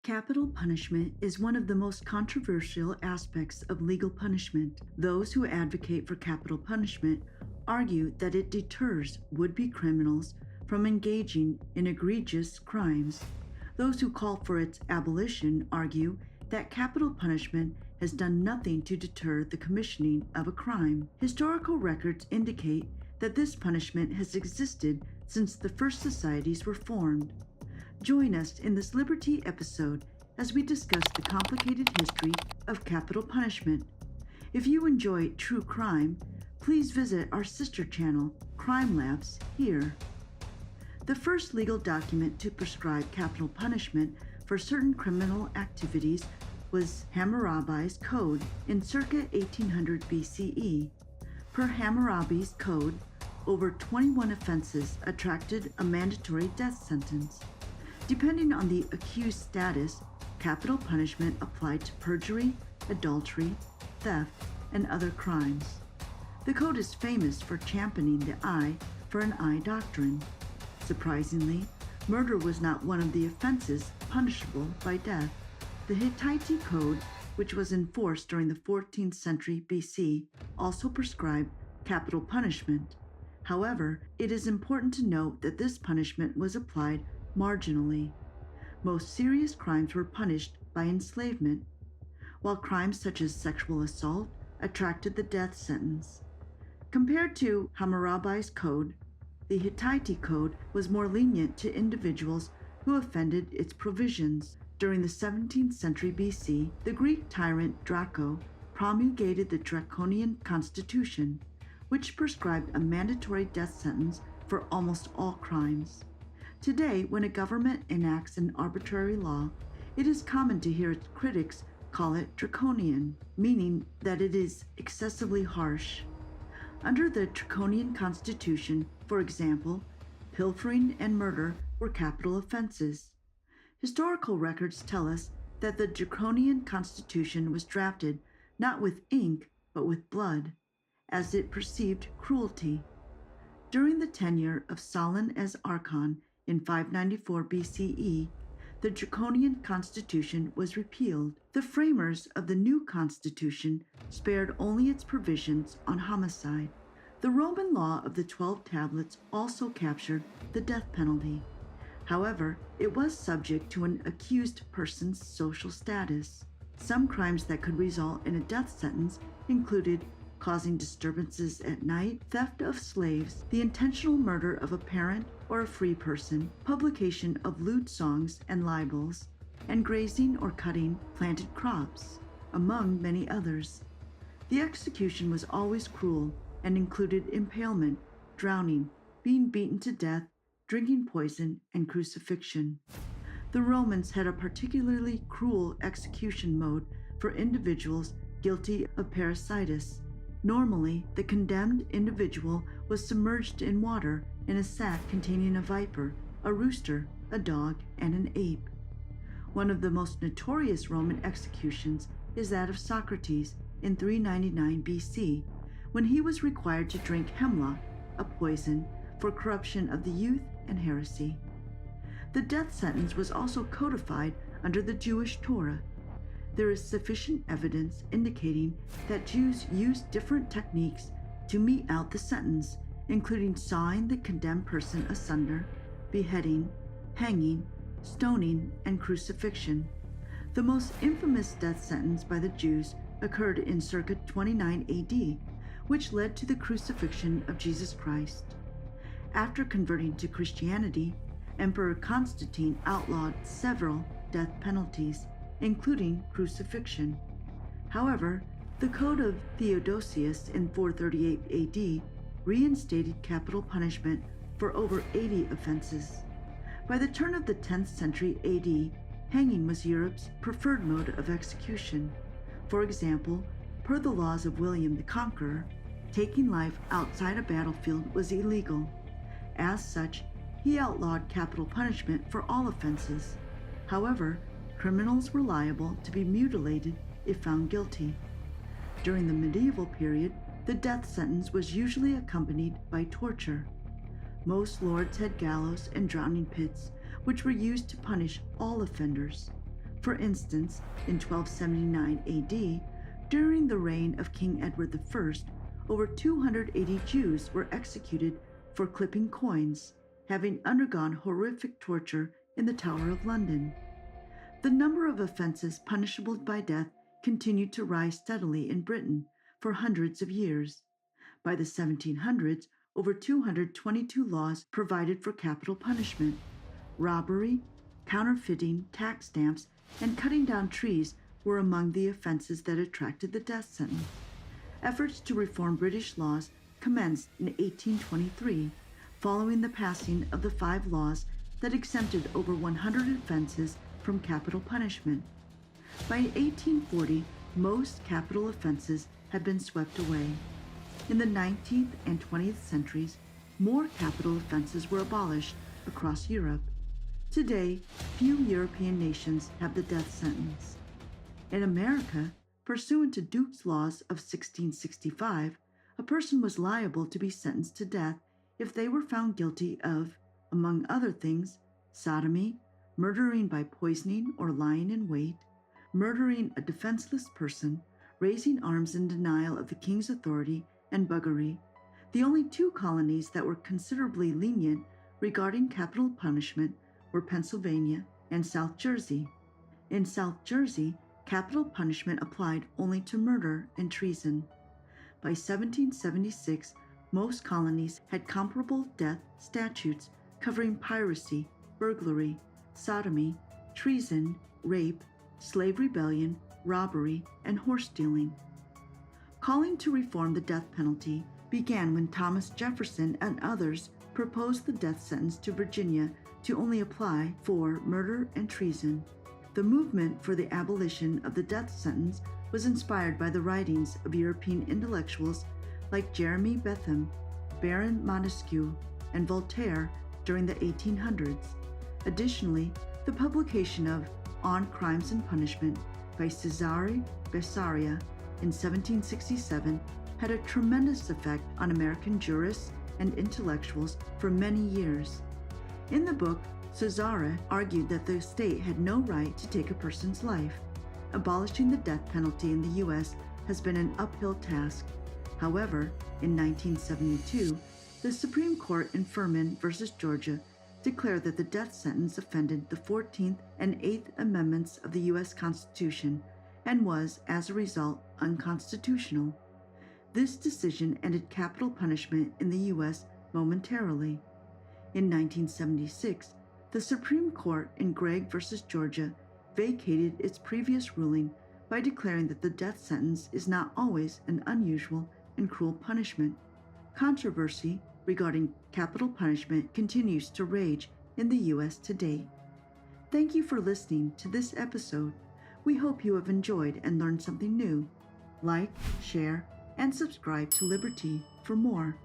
Capital punishment is one of the most controversial aspects of legal punishment. Those who advocate for capital punishment argue that it deters would-be criminals from engaging in egregious crimes. Those who call for its abolition argue that capital punishment has done nothing to deter the commissioning of a crime. Historical records indicate that this punishment has existed since the first societies were formed. Join us in this Liber-Tea episode as we discuss the complicated history of capital punishment. If you enjoy true crime, please visit our sister channel, Crime Labs, here. The first legal document to prescribe capital punishment for certain criminal activities was Hammurabi's Code in circa 1800 BCE. Per Hammurabi's Code, over 21 offenses attracted a mandatory death sentence. Depending on the accused status, capital punishment applied to perjury, adultery, theft, and other crimes. The code is famous for championing the eye for an eye doctrine. Surprisingly, murder was not one of the offenses punishable by death. The Hittite Code, which was enforced during the 14th century BC, also prescribed capital punishment. However, it is important to note that this punishment was applied marginally. Most serious crimes were punished by enslavement, while crimes such as sexual assault attracted the death sentence. Compared to Hammurabi's Code, the Hittite Code was more lenient to individuals who offended its provisions. During the 17th century BC, the Greek tyrant Draco promulgated the Draconian Constitution, which prescribed a mandatory death sentence for almost all crimes. Today, when a government enacts an arbitrary law, it is common to hear its critics call it draconian, meaning that it is excessively harsh. Under the Draconian Constitution, for example, pilfering and murder were capital offenses. Historical records tell us that the Draconian Constitution was drafted not with ink but with blood, as it perceived cruelty. During the tenure of Solon as Archon in 594 BCE, the Draconian Constitution was repealed. The framers of the new constitution spared only its provisions on homicide. The Roman law of the 12 tablets also captured the death penalty. However, it was subject to an accused person's social status. Some crimes that could result in a death sentence included causing disturbances at night, theft of slaves, the intentional murder of a parent or a free person, publication of lewd songs and libels, and grazing or cutting planted crops, among many others. The execution was always cruel and included impalement, drowning, being beaten to death, drinking poison, and crucifixion. The Romans had a particularly cruel execution mode for individuals guilty of parricides. Normally, the condemned individual was submerged in water in a sack containing a viper, a rooster, a dog, and an ape. One of the most notorious Roman executions is that of Socrates in 399 BC, when he was required to drink hemlock, a poison, for corruption of the youth and heresy. The death sentence was also codified under the Jewish Torah. There is sufficient evidence indicating that Jews used different techniques to mete out the sentence, including sawing the condemned person asunder, beheading, hanging, stoning, and crucifixion. The most infamous death sentence by the Jews occurred in circa 29 AD, which led to the crucifixion of Jesus Christ. After converting to Christianity, Emperor Constantine outlawed several death penalties, including crucifixion. However, the Code of Theodosius in 438 AD reinstated capital punishment for over 80 offenses. By the turn of the 10th century AD, hanging was Europe's preferred mode of execution. For example, per the laws of William the Conqueror, taking life outside a battlefield was illegal. As such, he outlawed capital punishment for all offenses. However, criminals were liable to be mutilated if found guilty. During the medieval period, the death sentence was usually accompanied by torture. Most lords had gallows and drowning pits, which were used to punish all offenders. For instance, in 1279 AD, during the reign of King Edward I, over 280 Jews were executed for clipping coins, having undergone horrific torture in the Tower of London. The number of offenses punishable by death continued to rise steadily in Britain for hundreds of years. By the 1700s, over 222 laws provided for capital punishment. Robbery, counterfeiting tax stamps, and cutting down trees were among the offenses that attracted the death sentence. Efforts to reform British laws commenced in 1823, following the passing of the 5 laws that exempted over 100 offenses from capital punishment. By 1840, most capital offenses had been swept away. In the 19th and 20th centuries, more capital offenses were abolished across Europe. Today, few European nations have the death sentence. In America, pursuant to Duke's laws of 1665, a person was liable to be sentenced to death if they were found guilty of, among other things, sodomy, murdering by poisoning or lying in wait, murdering a defenseless person, raising arms in denial of the king's authority, and buggery. The only 2 colonies that were considerably lenient regarding capital punishment were Pennsylvania and South Jersey. In South Jersey, capital punishment applied only to murder and treason. By 1776, most colonies had comparable death statutes covering piracy, burglary, sodomy, treason, rape, slave rebellion, robbery, and horse stealing. Calling to reform the death penalty began when Thomas Jefferson and others proposed the death sentence to Virginia to only apply for murder and treason. The movement for the abolition of the death sentence was inspired by the writings of European intellectuals like Jeremy Bentham, Baron Montesquieu, and Voltaire during the 1800s. Additionally, the publication of On Crimes and Punishment by Cesare Bessaria in 1767 had a tremendous effect on American jurists and intellectuals for many years. In the book, Cesare argued that the state had no right to take a person's life. Abolishing the death penalty in the U.S. has been an uphill task. However, in 1972, the Supreme Court in Furman v. Georgia declared that the death sentence offended the 14th and 8th Amendments of the U.S. Constitution and was, as a result, unconstitutional. This decision ended capital punishment in the U.S. momentarily. In 1976, the Supreme Court in Gregg v. Georgia vacated its previous ruling by declaring that the death sentence is not always an unusual and cruel punishment. Controversy regarding capital punishment continues to rage in the U.S. to date. Thank you for listening to this episode. We hope you have enjoyed and learned something new. Like, share, and subscribe to Liber-Tea for more.